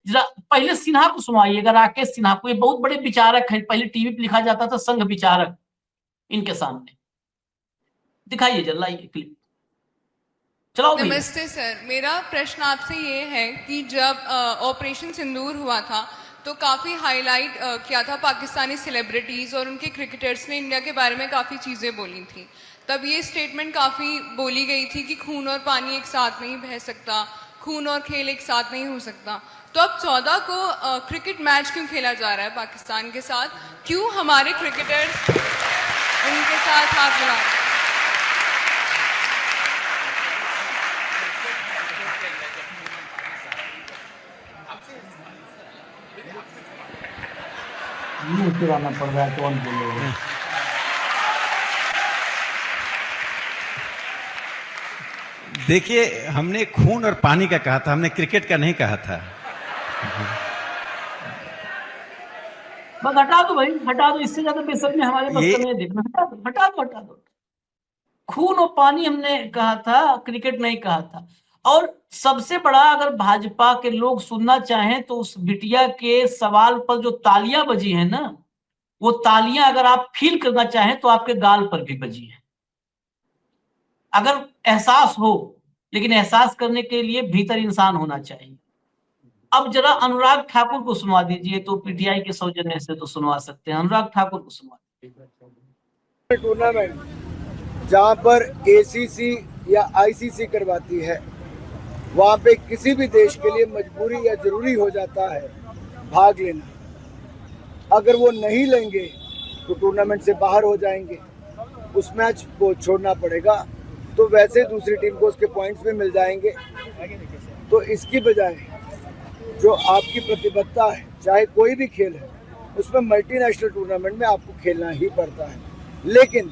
जरा पहले सिन्हा को सुनाइएगा, राकेश सिन्हा को। ये बहुत बड़े विचारक हैं, पहले टीवी पे लिखा जाता था संघ विचारक, इनके सामने दिखाइए जरा, लाइए क्लिप, चलाओ भैया। नमस्ते सर, मेरा प्रश्न आपसे ये है कि जब ऑपरेशन सिंदूर हुआ था तो काफ़ी हाईलाइट किया था पाकिस्तानी सेलिब्रिटीज़ और उनके क्रिकेटर्स ने इंडिया के बारे में काफ़ी चीज़ें बोली थी। तब ये स्टेटमेंट काफ़ी बोली गई थी कि खून और पानी एक साथ नहीं बह सकता, खून और खेल एक साथ नहीं हो सकता। तो अब 14 को क्रिकेट मैच क्यों खेला जा रहा है पाकिस्तान के साथ? क्यों हमारे क्रिकेटर्स उनके साथ हाथ मिला रहे हैं? मुंह चुराना पड़ रहा है, कौन बोलेगा। देखिए, हमने खून और पानी का कहा था, हमने क्रिकेट का नहीं कहा था। बस हटा दो भाई, हटा दो, इससे ज्यादा बेसर में हमारे पास नहीं देखना, हटा दो हटा दो हटा दो। खून और पानी हमने कहा था, क्रिकेट नहीं कहा था। और सबसे बड़ा, अगर भाजपा के लोग सुनना चाहें तो उस बिटिया के सवाल पर जो तालियां बजी है ना, वो तालियां अगर आप फील करना चाहें तो आपके गाल पर भी बजी है। अगर एहसास हो, लेकिन एहसास करने के लिए भीतर इंसान होना चाहिए। अब जरा अनुराग ठाकुर को सुनवा दीजिए, तो पीटीआई के सौजन्य से तो सुनवा सकते हैं। अनुराग ठाकुर को सुनवा टूर्नामेंट जहां पर एसीसी या आईसीसी करवाती है, वहां पे किसी भी देश के लिए मजबूरी या जरूरी हो जाता है भाग लेना। अगर वो नहीं लेंगे तो टूर्नामेंट से बाहर हो जाएंगे, उस मैच को छोड़ना पड़ेगा। तो वैसे दूसरी टीम को उसके पॉइंट्स भी मिल जाएंगे। तो इसकी बजाय जो आपकी प्रतिबद्धता है, चाहे कोई भी खेल है, उसमें मल्टीनेशनल टूर्नामेंट में आपको खेलना ही पड़ता है। लेकिन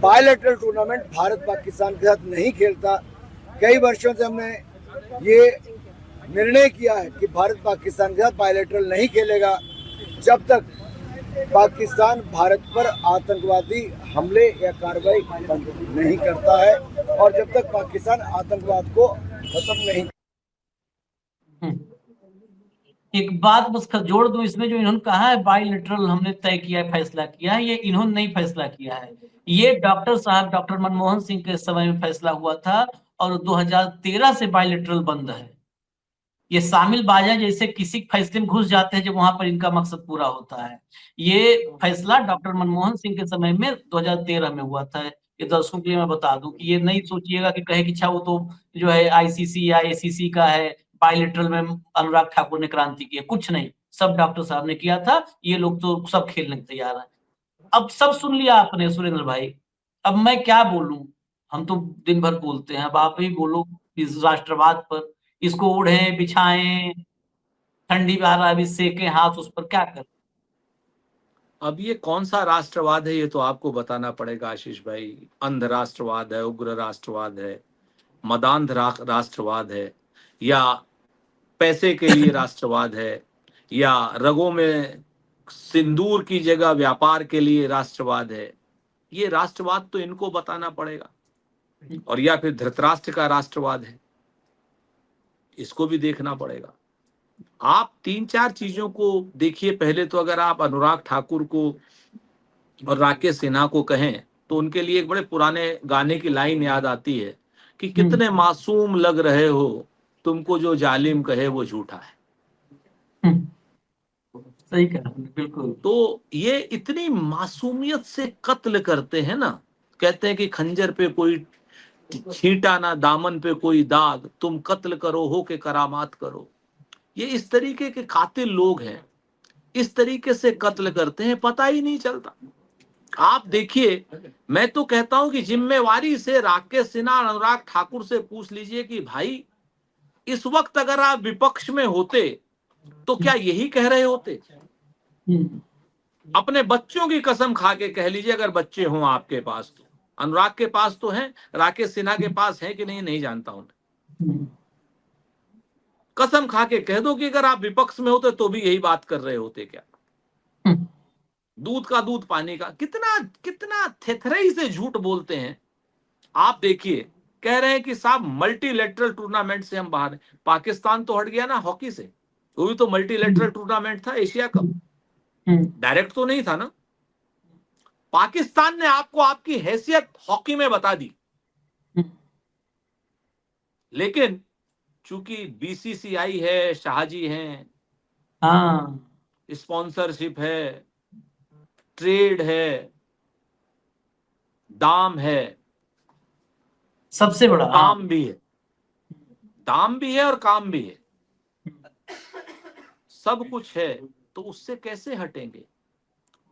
बायलैटरल टूर्नामेंट भारत पाकिस्तान के साथ नहीं खेलता। कई वर्षों से हमने ये निर्णय किया है कि भारत पाकिस्तान के साथ बायलैटरल नहीं खेलेगा जब तक पाकिस्तान भारत पर आतंकवादी हमले या कार्रवाई नहीं करता है, और जब तक पाकिस्तान आतंकवाद को खत्म नहीं। एक बात बस जोड़ दूं इसमें, जो इन्होंने कहा है बायलैटरल हमने तय किया है, फैसला किया है, ये इन्होंने नहीं फैसला किया है। ये डॉक्टर साहब, डॉक्टर मनमोहन सिंह के समय में फैसला हुआ था, और 2013 से बायलैटरल बंद है। ये शामिल बाजा जैसे किसी फैसले में घुस जाते हैं जब वहां पर इनका मकसद पूरा होता है। ये फैसला डॉक्टर मनमोहन सिंह के समय में 2013 में हुआ था। ये दर्शकों के लिए मैं बता दूं कि ये नहीं सोचिएगा कि कहे कि अच्छा वो तो जो है आईसीसी या एसीसी का है, बायलैटरल में अनुराग ठाकुर ने क्रांति की है। कुछ नहीं, सब डॉक्टर साहब ने किया था। ये लोग तो सब खेलने को तैयार है। अब सब सुन लिया आपने सुरेंद्र भाई, अब मैं क्या बोलूं। हम तो दिन भर बोलते हैं, अब आप ही बोलो इस राष्ट्रवाद पर। इसको ओढ़े बिछाएं, ठंडी बहार अभी सेके हाथ उस पर, क्या कर। अब ये कौन सा राष्ट्रवाद है, ये तो आपको बताना पड़ेगा आशीष भाई। अंध राष्ट्रवाद है, उग्र राष्ट्रवाद है, मदांध राष्ट्रवाद है, या पैसे के लिए राष्ट्रवाद है, या रगों में सिंदूर की जगह व्यापार के लिए राष्ट्रवाद है। ये राष्ट्रवाद तो इनको बताना पड़ेगा। और या फिर धृतराष्ट्र का राष्ट्रवाद है, इसको भी देखना पड़ेगा। आप 3-4 चीजों को देखिए। पहले तो अगर आप अनुराग ठाकुर को और राकेश सिन्हा को कहें तो उनके लिए एक बड़े पुराने गाने की लाइन याद आती है कि कितने मासूम लग रहे हो, तुमको जो जालिम कहे वो झूठा है। सही कहा बिल्कुल। तो ये इतनी मासूमियत से कत्ल करते हैं ना। कहते हैं कि खंजर पे कोई छींटा ना, दामन पे कोई दाग, तुम कत्ल करो हो के करामात करो। ये इस तरीके के कातिल लोग हैं, इस तरीके से कत्ल करते हैं, पता ही नहीं चलता। आप देखिए, मैं तो कहता हूं कि जिम्मेवारी से राकेश सिन्हा और अनुराग ठाकुर से पूछ लीजिए कि भाई इस वक्त अगर आप विपक्ष में होते तो क्या यही कह रहे होते? अपने बच्चों की कसम खा के कह लीजिए, अगर बच्चे हों आपके पास तो। अनुराग के पास तो हैं, राकेश सिन्हा के पास है कि नहीं, नहीं जानता हूं। कसम खा के कह दो कि अगर आप विपक्ष में होते तो भी यही बात कर रहे होते क्या? दूध का दूध पानी का। कितना कितना थेथरई से झूठ बोलते हैं। आप देखिए, कह रहे हैं कि साहब मल्टीलेटरल टूर्नामेंट से हम बाहर हैं। पाकिस्तान तो हट गया ना हॉकी से। वो भी तो मल्टीलेटरल टूर्नामेंट था, एशिया कप, डायरेक्ट तो नहीं था ना। पाकिस्तान ने आपको आपकी हैसियत हॉकी में बता दी, लेकिन चूंकि बीसीसीआई है, शाहजी हैं, हाँ, स्पॉन्सरशिप है, ट्रेड है, दाम है, सबसे बड़ा काम भी है, दाम भी है और काम भी है, सब कुछ है, तो उससे कैसे हटेंगे?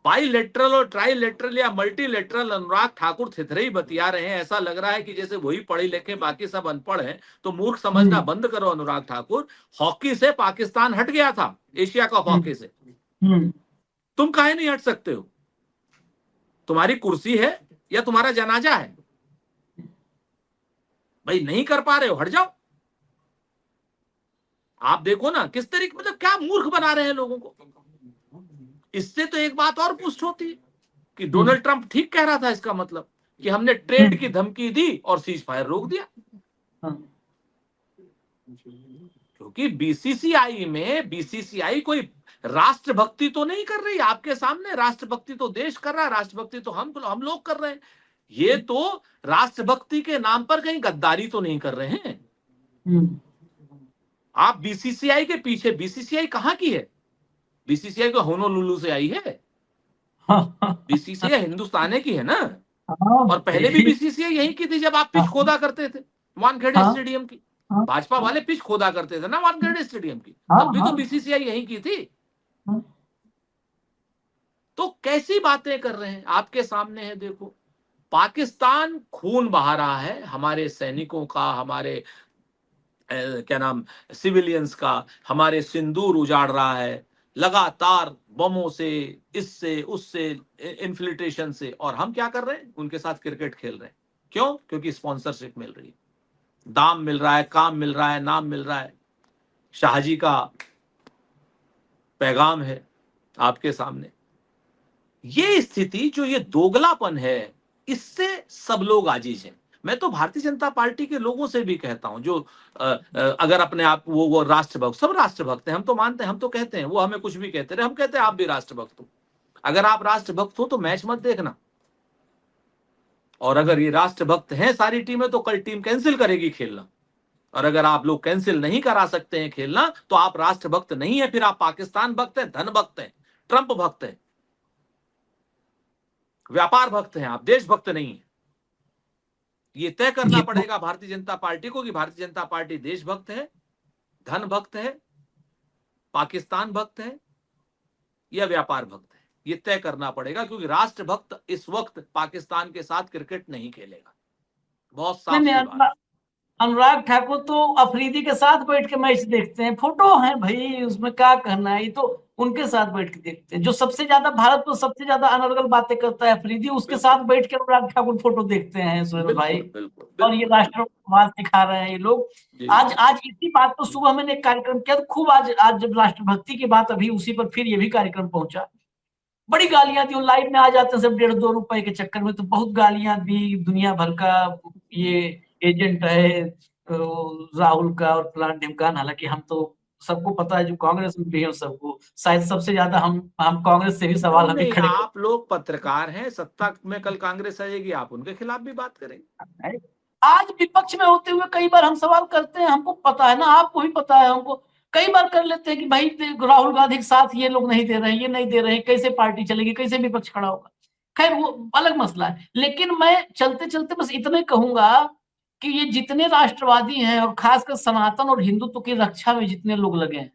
बाईलेटरल और ट्राईलेटरल या मल्टीलेटरल, अनुराग ठाकुर थिथरे ही बतिया रहे हैं, ऐसा लग रहा है कि जैसे वही पढ़े लिखे बाकी सब अनपढ़ हैं। तो मूर्ख समझना बंद करो अनुराग ठाकुर। हॉकी से पाकिस्तान हट गया था, एशिया कप हॉकी से। तुम काहे नहीं हट सकते हो? तुम्हारी कुर्सी है या तुम्हारा जनाजा है? भाई नहीं कर पा रहे हो, हट जाओ। आप देखो ना किस तरीके, मतलब क्या मूर्ख बना रहे हैं लोगों को। इससे तो एक बात और पुष्ट होती है कि डोनाल्ड ट्रंप ठीक कह रहा था, इसका मतलब कि हमने ट्रेड की धमकी दी और सीज फायर रोक दिया। क्योंकि बीसीसीआई कोई राष्ट्रभक्ति तो नहीं कर रही आपके सामने। राष्ट्रभक्ति तो देश कर रहा है, राष्ट्रभक्ति तो हम लोग कर रहे हैं। ये तो राष्ट्रभक्ति के नाम पर कहीं गद्दारी तो नहीं कर रहे हैं। आप बीसीसीआई के पीछे, बीसीसीआई कहां की है? बीसीसीआई को होनोलुलु से आई है। बीसीसीआई हिंदुस्तान की है ना। और पहले भी बीसीसीआई यही की थी, जब आप पिच खोदा करते थे वानखेड़े स्टेडियम की। भाजपा वाले पिच खोदा करते थे ना वानखेड़े स्टेडियम की, तब भी तो बीसीसीआई यही की थी। तो कैसी बातें कर रहे हैं, आपके सामने है। देखो, पाकिस्तान खून बहा रहा है, हमारे सैनिकों का, हमारे क्या नाम, सिविलियंस का, हमारे सिंदूर उजाड़ रहा है लगातार बमों से, इससे उससे, इन्फिल्ट्रेशन से। और हम क्या कर रहे हैं? उनके साथ क्रिकेट खेल रहे हैं। क्यों? क्योंकि स्पॉन्सरशिप मिल रही है, दाम मिल रहा है, काम मिल रहा है, नाम मिल रहा है। शाहजी का पैगाम है आपके सामने। ये स्थिति, जो ये दोगलापन है, इससे सब लोग आजीज हैं। मैं तो भारतीय जनता पार्टी के लोगों से भी कहता हूं, जो अगर अपने आप वो राष्ट्रभक्त, सब राष्ट्रभक्त हैं, हम तो मानते हैं, हम तो कहते हैं, वो हमें कुछ भी कहते रहे, हम कहते हैं आप भी राष्ट्रभक्त हो। अगर आप राष्ट्रभक्त हो तो मैच मत देखना। और अगर ये राष्ट्रभक्त हैं सारी टीमें, तो कल टीम कैंसिल करेगी खेलना। और अगर आप लोग कैंसिल नहीं करा सकते हैं खेलना, तो आप राष्ट्रभक्त नहीं है, फिर आप पाकिस्तान भक्त हैं, धन भक्त हैं, ट्रंप भक्त हैं, व्यापार भक्त हैं, आप देशभक्त नहीं है। ये तय करना पड़ेगा भारतीय जनता पार्टी को कि भारतीय जनता पार्टी देशभक्त है, धन भक्त है, पाकिस्तान भक्त है या व्यापार भक्त है। ये तय करना पड़ेगा, क्योंकि राष्ट्रभक्त इस वक्त पाकिस्तान के साथ क्रिकेट नहीं खेलेगा। बहुत साफ सी बात। अनुराग ठाकुर तो अफरीदी के साथ बैठ के मैच देखते हैं, फोटो है भाई, उसमें क्या कहना है। ये तो उनके साथ बैठ के देखते हैं। जो सबसे ज्यादा भारत को सबसे ज्यादा अनर्गल बातें करता है अफरीदी, उसके साथ बैठ के अनुराग ठाकुर फोटो देखते हैं सुरेंद्र भाई। और ये राष्ट्रवाद सिखा रहे हैं ये लोग। आज इसी बात पर सुबह मैंने एक कार्यक्रम किया, तो खूब आज जब राष्ट्रभक्ति की बात, अभी उसी पर फिर ये भी कार्यक्रम पहुंचा। बड़ी गालियां दी, लाइव में आ जाते हैं सब 1.5-2 रुपए के चक्कर में, तो बहुत गालियां दी। दुनिया भर का ये एजेंट है राहुल का और प्लान ढिमकान। हालांकि हम तो सबको पता है, जो कांग्रेस में भी है सबको, शायद सबसे ज्यादा हम कांग्रेस से भी सवाल हमें खड़े। आप लोग पत्रकार हैं, सत्ता में कल कांग्रेस आएगी, आप उनके खिलाफ भी बात करेंगे। आज विपक्ष में होते हुए कई बार हम सवाल करते हैं, हमको पता है ना, आपको भी पता है, हमको कई बार कर लेते हैं कि भाई राहुल गांधी के साथ ये लोग नहीं दे रहे हैं, ये नहीं दे रहे हैं, कैसे पार्टी चलेगी, कैसे विपक्ष खड़ा होगा। खैर वो अलग मसला है। लेकिन मैं चलते चलते बस इतने कहूंगा कि ये जितने राष्ट्रवादी हैं, और खासकर सनातन और हिंदुत्व की रक्षा में जितने लोग लगे हैं,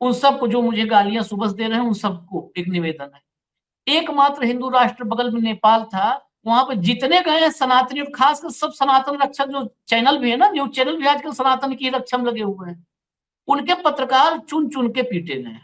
उन सबको, जो मुझे गालियां सुबह दे रहे हैं, उन सबको एक निवेदन है। एकमात्र हिंदू राष्ट्र बगल में नेपाल था, वहां पर जितने गए हैं सनातनी, और खासकर सब सनातन रक्षक जो चैनल भी है ना, न्यूज चैनल भी आजकल सनातन की रक्षा में लगे हुए हैं, उनके पत्रकार चुन चुन के पीटे गए।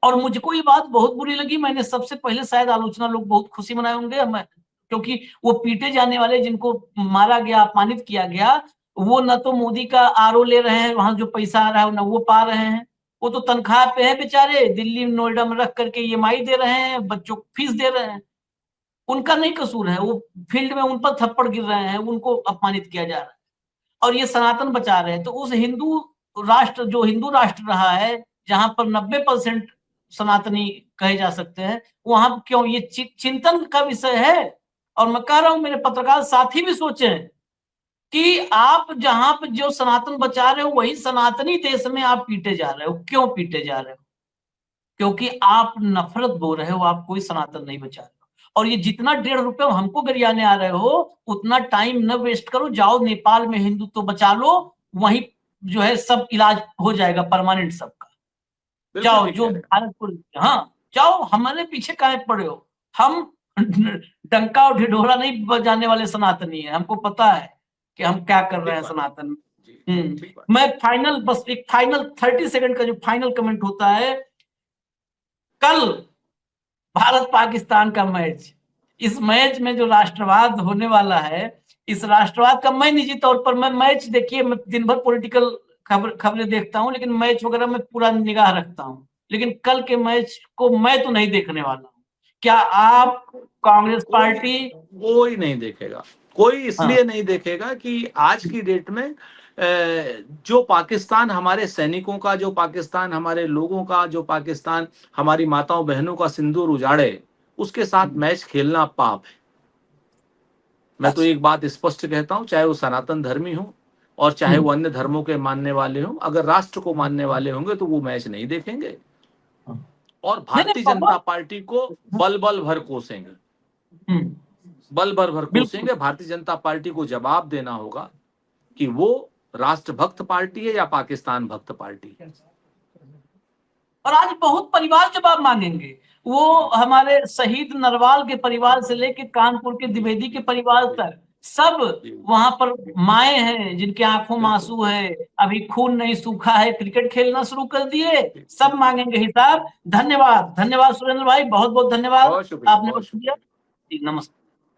और मुझको ये बात बहुत बुरी लगी। मैंने सबसे पहले, शायद आलोचना लोग बहुत खुशी मनाए होंगे, क्योंकि वो पीटे जाने वाले, जिनको मारा गया, अपमानित किया गया, वो न तो मोदी का आरओ ले रहे हैं, वहां जो पैसा आ रहा है न वो पा रहे हैं। वो तो तनख्वाह पे है बेचारे, दिल्ली नोएडा में रख करके ईएमआई दे रहे हैं, बच्चों को फीस दे रहे हैं। उनका नहीं कसूर है, वो फील्ड में उन पर थप्पड़ गिर रहे हैं, उनको अपमानित किया जा रहा है, और ये सनातन बचा रहे हैं। तो उस हिंदू राष्ट्र जो हिंदू राष्ट्र रहा है, जहां पर 90% सनातनी कहे जा सकते हैं, वहां क्यों ये चिंतन का विषय है। और मैं कह रहा हूं, मेरे पत्रकार साथी भी सोचें कि आप जहां पर जो सनातन बचा रहे हो, वही सनातनी देश में आप पीटे जा रहे हो। क्यों पीटे जा रहे हो? क्योंकि आप नफरत बो रहे हो, आप कोई सनातन नहीं बचा रहे हो। और ये जितना 1.5 रुपए हमको गरियाने आ रहे हो, उतना टाइम न वेस्ट करो, जाओ नेपाल में हिंदुत्व बचा लो, वहीं जो है सब इलाज हो जाएगा परमानेंट सबका। बिल्कुल जाओ ठीक जो कह रहे हैं। भारत, हाँ जाओ, हमारे पीछे काहे पड़े हो? हम डंका और ढिढोरा नहीं बजाने वाले सनातनी है, हमको पता है कि हम क्या कर रहे हैं ठीक बात। सनातन में। जी, ठीक बात। मैं फाइनल, बस एक फाइनल 30 सेकंड का जो फाइनल कमेंट होता है, कल भारत पाकिस्तान का मैच, इस मैच में जो राष्ट्रवाद होने वाला है, इस राष्ट्रवाद का, मैं निजी तौर पर, मैं मैच, देखिए मैं दिन भर पॉलिटिकल खबरें देखता हूं, लेकिन मैच वगैरह में पूरा निगाह रखता हूं, लेकिन कल के मैच को मैं तो नहीं देखने वाला हूं। क्या आप कांग्रेस पार्टी? कोई नहीं देखेगा, कोई इसलिए हाँ, नहीं देखेगा कि आज की डेट में जो पाकिस्तान हमारे सैनिकों का, जो पाकिस्तान हमारे लोगों का, जो पाकिस्तान हमारी माताओं बहनों का सिंदूर उजाड़े, उसके साथ मैच खेलना पाप है। मैं तो एक बात स्पष्ट कहता हूं, चाहे वो सनातन धर्मी हो और चाहे वो अन्य धर्मों के मानने वाले हों, अगर राष्ट्र को मानने वाले होंगे तो वो मैच नहीं देखेंगे और नहीं नहीं भारतीय पापा, जनता पार्टी को बल बल भर कोसेंगे, बल भर बिल्कुल। कोसेंगे। भारतीय जनता पार्टी को जवाब देना होगा कि वो राष्ट्रभक्त पार्टी है या पाकिस्तान भक्त पार्टी है। और आज बहुत परिवार जवाब मांगेंगे, वो हमारे शहीद नरवाल के परिवार से लेके कानपुर के द्विवेदी के परिवार तक, सब वहां पर माए हैं जिनके आंखों में आंसू है, अभी खून नहीं सूखा है, क्रिकेट खेलना शुरू कर दिए, सब मांगेंगे हिसाब। धन्यवाद, धन्यवाद सुरेंद्र भाई, बहुत बहुत धन्यवाद, बहुत शुक्रिया, आपने बहुत वक्त दिया। शुक्रिया। जी, नमस्कार।